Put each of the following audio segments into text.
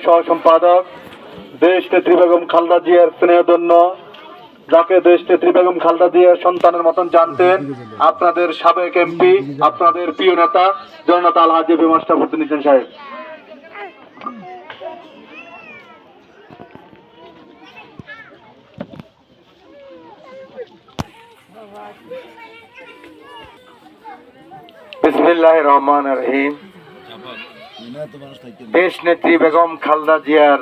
সহ সম্পাদক, দেশ নেত্রী বেগম খালেদা জিয়ার স্নেহধন্য, যাকে দেশ নেত্রী বেগম খালেদা জিয়ার সন্তানের মতন জানতেন, আপনাদের সাবেক এমপি, আপনাদের প্রিয় নেতা জননেতা আলহাজি মাস্টারউদ্দিন হোসেন সাহেব। বিসমিল্লাহির রহমানির রহিম। দেশ নেত্রী বেগম খালেদা জিয়ার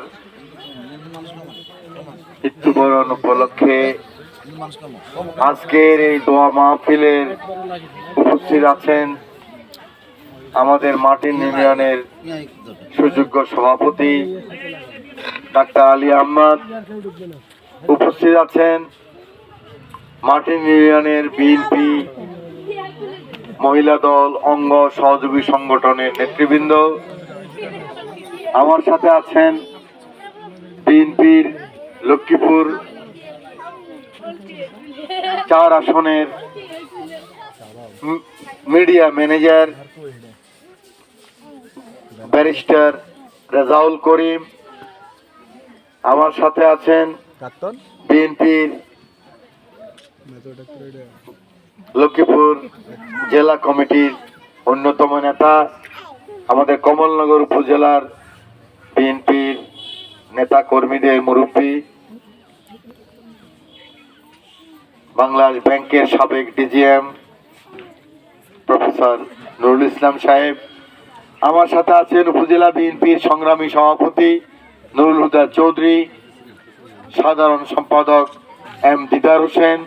মৃত্যুবরণ উপলক্ষে আজকের এই দোয়া মাহফিলের উপস্থিত আছেন আমাদের মার্টিন ইউনিয়নের সুযোগ্য সভাপতি ডাক্তার আলী আহমদ, উপস্থিত আছেন মার্টিন ইউনিয়নের বিএনপি মহিলা দল অঙ্গ সহযোগী সংগঠনের নেতৃবৃন্দ, আমার সাথে আছেন বিএনপির লক্ষ্মীপুর 4 আসনের media manager barrister Rezaul Karim, আমার সাথে আছেন বিএনপির লক্ষ্মীপুর জেলা কমিটির অন্যতম নেতা, আমাদের কমলনগর উপজেলার বিএনপির নেতা কর্মীদের মুরব্বী, বাংলাদেশ ব্যাংকের সাবেক ডিজিএম প্রফেসর নুরুল ইসলাম সাহেব, আমার সাথে আছেন উপজেলা বিএনপির সংগ্রামী সভাপতি নুরুল হুদা চৌধুরী, সাধারণ সম্পাদক এম দিদার হোসেন,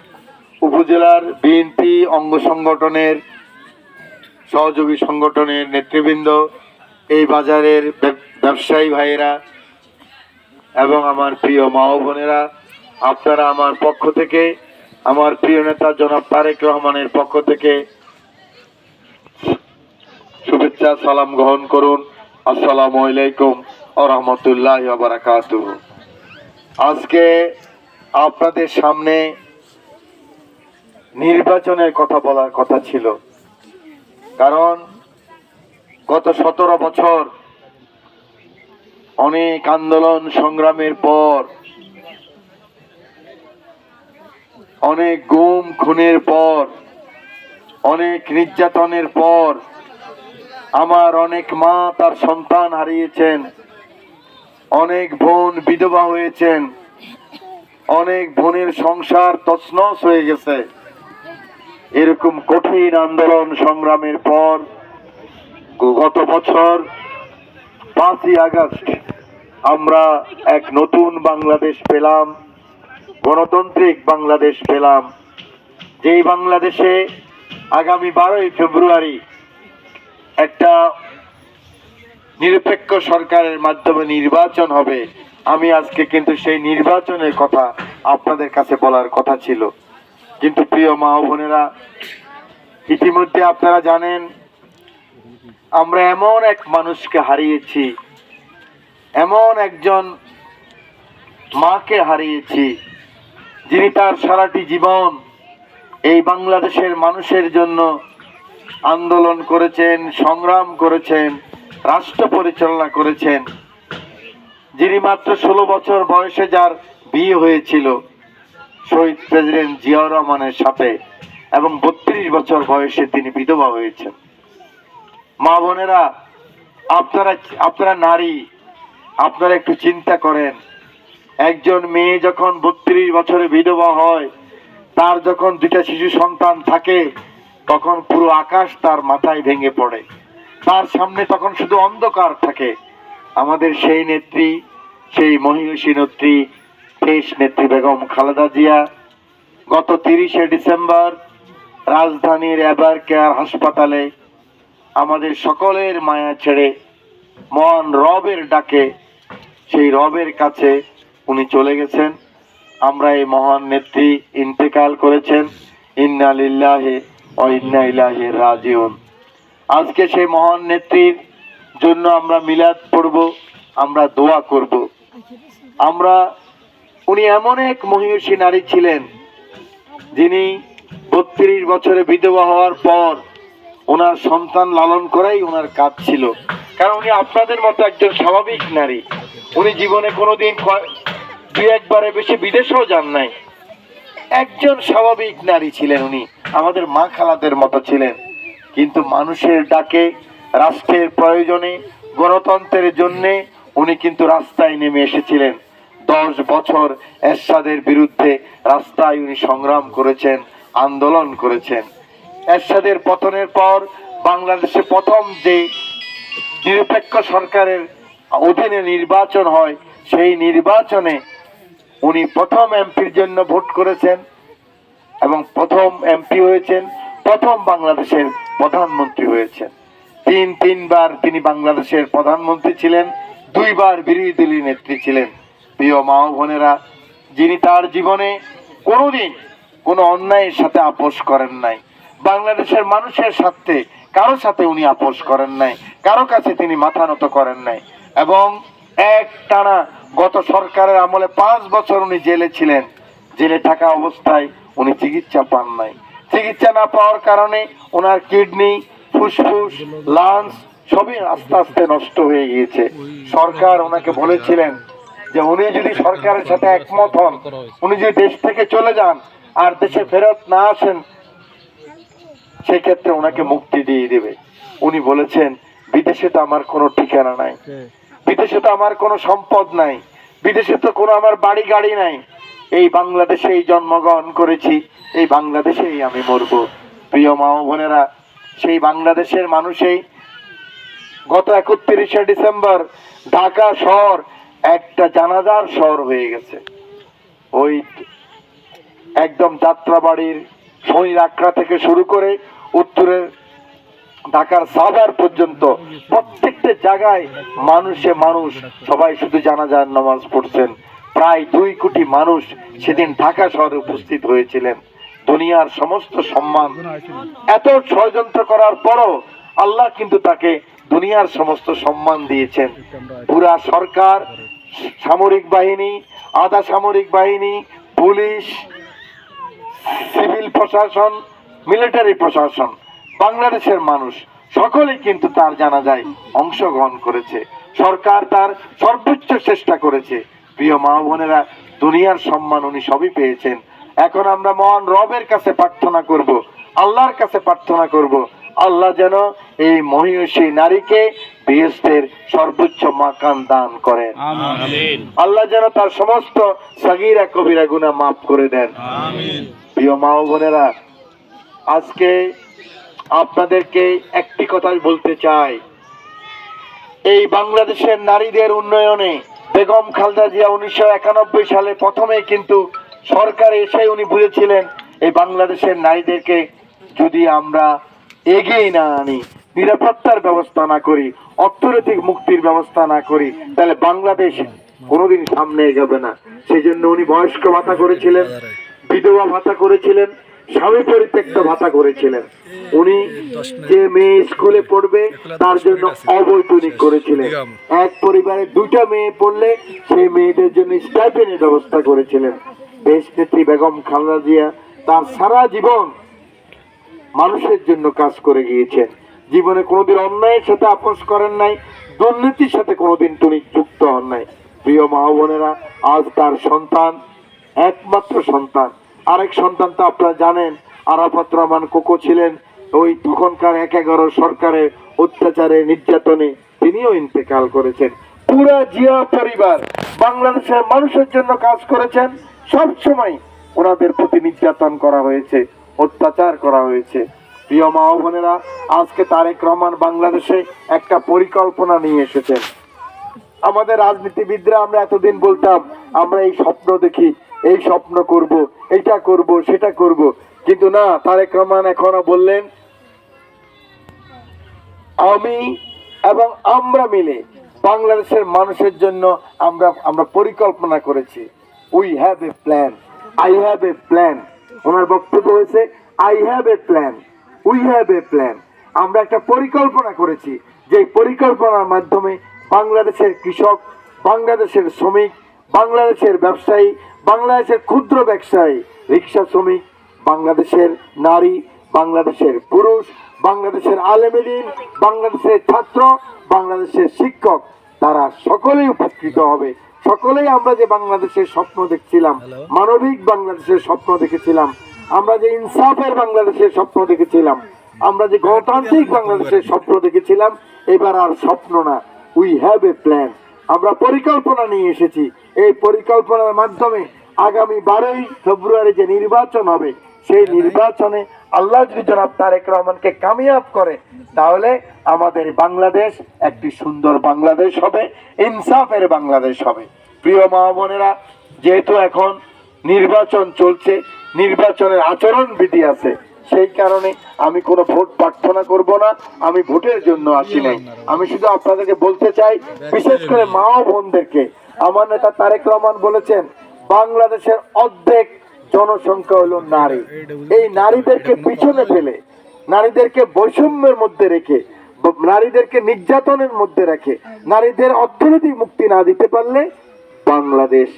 উপজেলার বিএনপি অঙ্গ সংগঠনের সহযোগী সংগঠনের নেতৃবৃন্দ, এই বাজারের ব্যবসায়ী ভাইয়েরা এবং আমার প্রিয় মা ও বোনেরা, আপনারা আমার পক্ষ থেকে, আমার প্রিয় নেতা জনাব তারেক রহমানের পক্ষ থেকে শুভেচ্ছা সালাম গ্রহণ করুন। আসসালামু আলাইকুম ওয়া রাহমাতুল্লাহি ওয়া বারাকাতুহু। আজকে আপনাদের সামনে নির্বাচনের কথা বলার কথা ছিল, কারণ গত 17 বছর অনেক আন্দোলন সংগ্রামের পর, অনেক গুম খুনের পর, অনেক নির্যাতনের পর আমার অনেক মা তার সন্তান হারিয়েছেন, অনেক বোন বিধবা হয়েছেন, অনেক বোনের সংসার তছনছ হয়ে গেছে। এরকম কঠিন আন্দোলন সংগ্রামের পর গত বছর 5ই আগস্ট আমরা এক নতুন বাংলাদেশ পেলাম, গণতান্ত্রিক বাংলাদেশ পেলাম, যেই বাংলাদেশে আগামী 12ই ফেব্রুয়ারি একটা নিরপেক্ষ সরকারের মাধ্যমে নির্বাচন হবে। আমি আজকে কিন্তু সেই নির্বাচনের কথা আপনাদের কাছে বলার কথা ছিল, কিন্তু প্রিয় মা ও বোনেরা, ইতিমধ্যে আপনারা জানেন আমরা এমন এক মানুষকে হারিয়েছি, এমন একজন মাকে হারিয়েছি যিনি তার সারাটি জীবন এই বাংলাদেশের মানুষের জন্য আন্দোলন করেছেন, সংগ্রাম করেছেন, রাষ্ট্র পরিচালনা করেছেন, যিনি মাত্র 16 বছর বয়সে যার বিয়ে হয়েছিল শহীদ প্রেসিডেন্ট জিয়াউর রহমানের সাথে, এবং 32 বছর বয়সে তিনি বিধবা হয়েছেন। মা বোনেরা, আপনারা নারী, আপনারা একটু চিন্তা করেন, একজন মেয়ে যখন 32 বছরে বিধবা হয়, তার যখন 2টা শিশু সন্তান থাকে, তখন পুরো আকাশ তার মাথায় ভেঙে পড়ে, তার সামনে তখন শুধু অন্ধকার থাকে। আমাদের সেই নেত্রী, সেই মহিষী নেত্রী, দেশ নেত্রী বেগম খালেদা জিয়া গত 30শে ডিসেম্বর রাজধানীর এভার কেয়ার হাসপাতালে আমাদের সকলের মায়া ছেড়ে মহান রবের ডাকে, সেই রবের কাছে উনি চলে গেছেন। আমরা এই মহান নেত্রী ইন্তেকাল করেছেন, ইন্না লিল্লাহি ওয়া ইন্না ইলাইহি রাজিউন। আজকে সেই মহান নেত্রীর জন্য আমরা মিলাদ পড়ব, আমরা দোয়া করব। উনি এমন এক মহিষী নারী ছিলেন যিনি 32 বছরে বিধবা হওয়ার পর ওনার সন্তান লালন করাই ওনার কাজ ছিল। কারণ উনি আপনাদের মতো একজন স্বাভাবিক নারী। উনি জীবনে কোনোদিন দুই একবারে বেশি বিদেশেও যান নাই। একজন স্বাভাবিক নারী ছিলেন উনি, আমাদের মা খালাদের মতো ছিলেন। কিন্তু মানুষের ডাকে, রাষ্ট্রের প্রয়োজনে, গণতন্ত্রের জন্যে উনি কিন্তু রাস্তায় নেমে এসেছিলেন। 10 বছর এরশাদের বিরুদ্ধে রাস্তায় উনি সংগ্রাম করেছেন, আন্দোলন করেছেন। এরশাদের পতনের পর বাংলাদেশে প্রথম যে নিরপেক্ষ সরকারের অধীনে নির্বাচন হয়, সেই নির্বাচনে উনি প্রথম এমপির জন্য ভোট করেছেন এবং প্রথম এমপি হয়েছেন, প্রথম বাংলাদেশের প্রধানমন্ত্রী হয়েছেন। তিনবার তিনি বাংলাদেশের প্রধানমন্ত্রী ছিলেন, 2 বার বিরোধী দলীয় নেত্রী ছিলেন। প্রিয় মা ও বোনেরা, যিনি তার জীবনে কোনোদিন কোনো অন্যায়ের সাথে আপোষ করেন নাই, বাংলাদেশের মানুষের সাথে কারো সাথে উনি আপোষ করেন নাই, কারো কাছে তিনি মাথা নত করেন নাই। এবং একটানা গত সরকারের আমলে 5 বছর উনি জেলে ছিলেন। জেলে থাকা অবস্থায় উনি চিকিৎসা পান নাই। চিকিৎসা না পাওয়ার কারণে ওনার কিডনি, ফুসফুস, লাংস সবই আস্তে আস্তে নষ্ট হয়ে গিয়েছে। সরকার ওনাকে বলেছিলেন যে উনি যদি সরকারের সাথে একমত হন, উনি যদি দেশ থেকে চলে যান আর দেশে ফেরত না আসেন, সেক্ষেত্রে ওনাকে মুক্তি দিয়ে দেবে। উনি বলেছেন, বিদেশে তো আমার কোনো ঠিকানা নাই, বিদেশে তো আমার কোনো সম্পদ নাই, বিদেশে তো কোনো আমার বাড়ি গাড়ি নাই, এই বাংলাদেশেই জন্মগ্রহণ করেছি, এই বাংলাদেশেই আমি মরবো। প্রিয় মা ও বোনেরা, সেই বাংলাদেশের মানুষই গত 31শে ডিসেম্বর ঢাকা শহর একটা জানাজার শহর হয়ে গেছে। ওই একদম যাত্রাবাড়ির শহীদ আখড়া থেকে শুরু করে উত্তরের ঢাকার সাভার পর্যন্ত প্রত্যেকটা জায়গায় মানুষ সবাই শুধু জানাজার নামাজ পড়ছেন। প্রায় 2 কোটি মানুষ সেদিন ঢাকা শহরে উপস্থিত হয়েছিলেন। দুনিয়ার সমস্ত সম্মান, এত ষড়যন্ত্র করার পরও আল্লাহ কিন্তু তাকে দুনিয়ার সমস্ত সম্মান দিয়েছেন। পুরা সরকার, সামরিক বাহিনী, আধা সামরিক বাহিনী, পুলিশ, সিভিল প্রশাসন, মিলিটারি প্রশাসন, বাংলাদেশের মানুষ সকলেই কিন্তু তার জানাজায় অংশগ্রহণ করেছে। সরকার তার সর্বোচ্চ চেষ্টা করেছে। প্রিয় মা বোনেরা, দুনিয়ার সম্মান উনি সবই পেয়েছেন। এখন আমরা মহান রবের কাছে প্রার্থনা করব, আল্লাহর কাছে প্রার্থনা করব, আল্লাহ যেন এই মহিষী নারীকে বেহেশতের সর্বোচ্চ মাকাম দান করেন। আমিন। আল্লাহ যেন তার সমস্ত সাগীরা কবিরা গুনাহ মাফ করে দেন। আমিন। প্রিয় মা ও বোনেরা, আজকে আপনাদেরকে একটি কথাই বলতে চাই, এই বাংলাদেশের নারীদের উন্নয়নে বেগম খালেদা জিয়া 1991 সালে প্রথমে কিন্তু সরকারে এসে উনি বুঝেছিলেন এই বাংলাদেশের নারীদেরকে যদি আমরা এগিয়ে না আনি, নিরাপত্তার ব্যবস্থা না করি, অর্থনৈতিক মুক্তির ব্যবস্থা না করি, তাহলে বাংলাদেশ কোনোদিন সামনে এগোবে না। সেই জন্য উনি বয়স্ক ভাতা করেছিলেন, বিধবা ভাতা করেছিলেন, স্বামী পরিত্যক্ত ভাতা করেছিলেন। উনি যে মেয়ে স্কুলে পড়বে তার জন্য অবৈতনিক করেছিলেন। এক পরিবারে 2টা মেয়ে পড়লে সেই মেয়েদের জন্য স্টাইপেন্ডের ব্যবস্থা করেছিলেন। দেশনেত্রী বেগম খালেদা জিয়া তার সারা জীবন মানুষের জন্য কাজ করে গিয়েছেন। জীবনে কোনোদিন অন্যায়ের সাথে আপোষ করেন নাই, দুর্নীতির সাথে কোনোদিন তিনি যুক্ত হন নাই। প্রিয় মা বোনেরা, আজ তার সন্তান, একমাত্র সন্তান, আরেক সন্তান তো আপনারা জানেন, আরাফাত রহমান কোকো ছিলেন ওই তখনকার 11 সরকারের অত্যাচারে, নির্যাতনে তিনিও ইন্তেকাল করেছেন। পুরা জিয়া পরিবার বাংলাদেশের মানুষের জন্য কাজ করেছেন। সব সময় ওনাদের প্রতি নির্যাতন করা হয়েছে, অত্যাচার করা হয়েছে। প্রিয় মা ও বোনেরা, আজকে তারেক রহমান বাংলাদেশে একটা পরিকল্পনা নিয়ে এসেছেন। আমাদের রাজনীতিবিদরা আমরা এতদিন বলতাম আমরা এই স্বপ্ন দেখি, এই স্বপ্ন করব, এটা করব, সেটা করব, কিন্তু না, তারেক রহমান এখনো বললেন আমি এবং আমরা মিলে বাংলাদেশের মানুষের জন্য আমরা পরিকল্পনা করেছি। We have a plan, I have a plan. ওনার বক্তব্য হয়েছে I have a plan, we have a plan. আমরা একটা পরিকল্পনা করেছি, যে পরিকল্পনার মাধ্যমে বাংলাদেশের কৃষক, বাংলাদেশের শ্রমিক, বাংলাদেশের ব্যবসায়ী, বাংলাদেশের ক্ষুদ্র ব্যবসায়ী, রিক্সা শ্রমিক, বাংলাদেশের নারী, বাংলাদেশের পুরুষ, বাংলাদেশের আলেমেদিন, বাংলাদেশের ছাত্র, বাংলাদেশের শিক্ষক, তারা সকলেই উপকৃত হবে। সকলেই আমরা যে বাংলাদেশের স্বপ্ন দেখছিলাম, মানবিক বাংলাদেশের স্বপ্ন দেখেছিলাম, আমরা যে ইনসাফের বাংলাদেশের স্বপ্ন দেখেছিলাম, আমরা যে গণতান্ত্রিক বাংলাদেশের স্বপ্ন দেখেছিলাম, এবার আর স্বপ্ন না, উই হ্যাভ এ প্ল্যান। আমরা পরিকল্পনা নিয়ে এসেছি। এই পরিকল্পনার মাধ্যমে আগামী 12ই ফেব্রুয়ারি যে নির্বাচন হবে, সেই নির্বাচনে আল্লাহ যদি জনাব তারেক রহমানকে কামিয়াব করে, তাহলে আমাদের বাংলাদেশ একটি সুন্দর বাংলাদেশ হবে, ইনসাফের বাংলাদেশ হবে। প্রিয় মা বোনেরা, যেহেতু এখন নির্বাচন চলছে, নির্বাচনের আচরণ বিধি আছে, সেই কারণে আমি কোনো ভোট প্রার্থনা করব না, আমি ভোটের জন্য আসি নাই। আমি শুধু আপনাদেরকে বলতে চাই, বিশেষ করে মা ও বোনদেরকে, আমার নেতা তারেক রহমান বলেছেন বাংলাদেশের অর্ধেক জনসংখ্যা হলো নারী। এই নারীদেরকে পিছনে ফেলে, নারীদেরকে বৈষম্যের মধ্যে রেখে, নারীদেরকে নির্যাতনের মধ্যে রেখে, নারীদের অর্থনৈতিক মুক্তি না দিতে পারলে বাংলাদেশ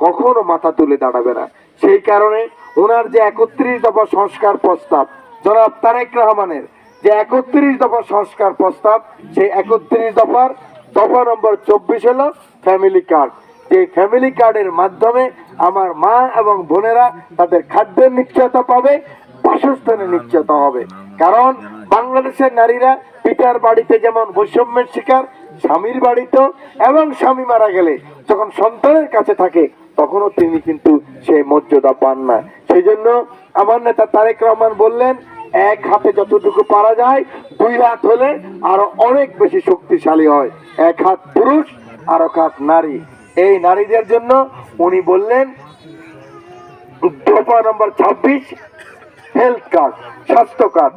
কখনো মাথা তুলে দাঁড়াবে না। সেই কারণে ওনার যে 31 দফা সংস্কার প্রস্তাব, জনাব তারেক রহমানের যে 31 দফা সংস্কার প্রস্তাব, সেই 31 দফার দফা নম্বর 24 হলো ফ্যামিলি কার্ড। যে ফ্যামিলি কার্ডের মাধ্যমে আমার মা এবং বোনেরা তাদের খাদ্যের নিশ্চয়তা পাবে, বাসস্থানের নিশ্চয়তা হবে। কারণ বাংলাদেশের নারীরা পিতার বাড়িতে যেমন বৈষম্যের শিকার, স্বামীর বাড়িতেও, এবং স্বামী মারা গেলে যখন সন্তানের কাছে থাকে তখনও তিনি কিন্তু সেই মর্যাদা পান না। সেই জন্য আমার নেতা তারেক রহমান বললেন, এক হাতে যতটুকু পারা যায়, 2 হাত হলে আরো অনেক বেশি শক্তিশালী হয়। এক হাত পুরুষ আর এক হাত নারী। এই নারীদের জন্য উনি বললেন দফা নম্বর 26 হেলথ কার্ড, স্বাস্থ্য কার্ড।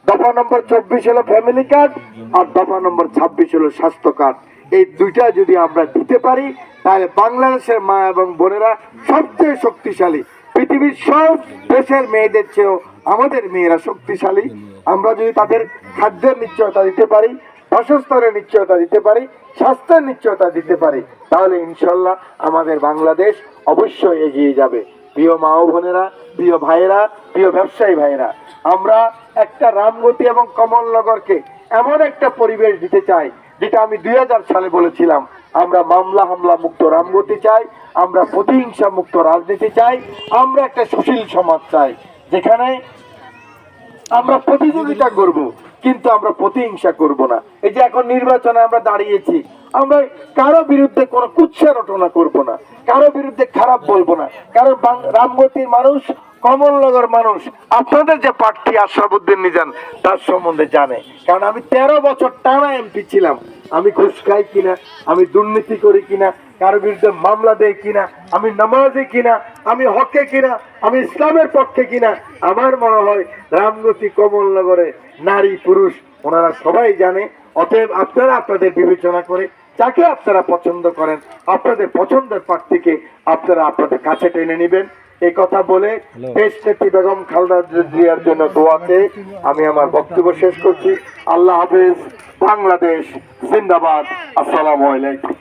দফা নম্বর 24 হলো ফ্যামিলি কার্ড, আর দফা নম্বর 26 হলো স্বাস্থ্য কার্ড। এই দুইটা যদি আমরা দিতে পারি, তাহলে বাংলাদেশের মা এবং বোনেরা সবচেয়ে শক্তিশালী। পৃথিবীর সব দেশের মেয়েদের চেয়েও আমাদের মেয়েরা শক্তিশালী। আমরা যদি তাদের খাদ্যের নিশ্চয়তা দিতে পারি, বাসস্থানের নিশ্চয়তা দিতে পারি, স্বাস্থ্যের নিশ্চয়তা দিতে পারি, তাহলে ইনশাল্লাহ আমাদের বাংলাদেশ অবশ্যই এগিয়ে যাবে। প্রিয় মা ও বোনেরা, প্রিয় ভাইয়েরা, প্রিয় ব্যবসায়ী ভাইয়েরা, আমরা একটা রামগতি এবং কমলনগরকে এমন একটা পরিবেশ দিতে চাই, যেটা আমি 2000 সালে বলেছিলাম। আমরা মামলা হামলা মুক্ত রামগতি চাই, আমরা প্রতিহিংসা মুক্ত রাজনীতি চাই, আমরা একটা সুশীল সমাজ চাই, যেখানে আমরা প্রতিযোগিতা করব, কিন্তু আমরা প্রতিহিংসা করব না। এই যে এখন নির্বাচনে আমরা দাঁড়িয়েছি, আমরা কারো বিরুদ্ধে কোনো কুৎসা রটনা করব না, কারো বিরুদ্ধে খারাপ বলবো না। কারণ রামগতির মানুষ, কমলনগর মানুষ আপনাদের যে প্রার্থী আশরাফুদ্দিন নিজান, তার সম্বন্ধে জানে। কারণ আমি 13 বছর টানা এমপি ছিলাম। আমি ঘুষ খাই কিনা, আমি দুর্নীতি করি কিনা, কারো বিরুদ্ধে মামলা দেয় কিনা, আমি নামাজি কিনা, আমি হকে কিনা, আমি ইসলামের পক্ষে কিনা, আমার মনে হয় রামগতি কমলনগরে নারী পুরুষ ওনারা সবাই জানে। অতএব আপনারা আপনাদের বিবেচনা করে যাকে আপনারা পছন্দ করেন, আপনাদের পছন্দের প্রার্থীকে আপনারা আপনাদের কাছে টেনে নেবেন। এই কথা বলে দেশ নেত্রী বেগম খালেদা জিয়ার জন্য দোয়াতে আমি আমার বক্তব্য শেষ করছি। আল্লাহ হাফেজ। বাংলাদেশ জিন্দাবাদ। আসসালামু আলাইকুম।